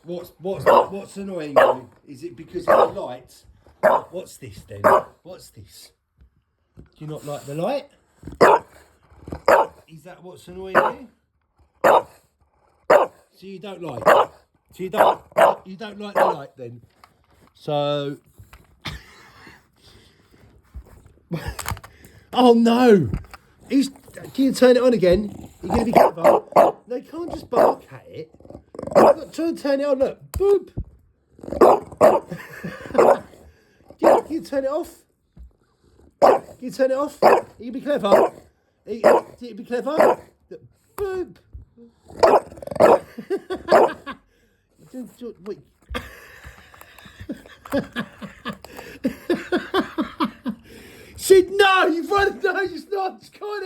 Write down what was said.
What's annoying you? Is it because of the light? What's this then? What's this? Do you not like the light? Is that what's annoying you? So you don't like it? So you don't like the light then? So oh no! Can you turn it on again? You're going to be clever. No, you can't just bark at it. Look, try and turn it on. Look, boop. Can you turn it off? Can you turn it off? You can be clever. You be clever. Boop. Wait. Sid, no! You've run. No, you're not. Can't.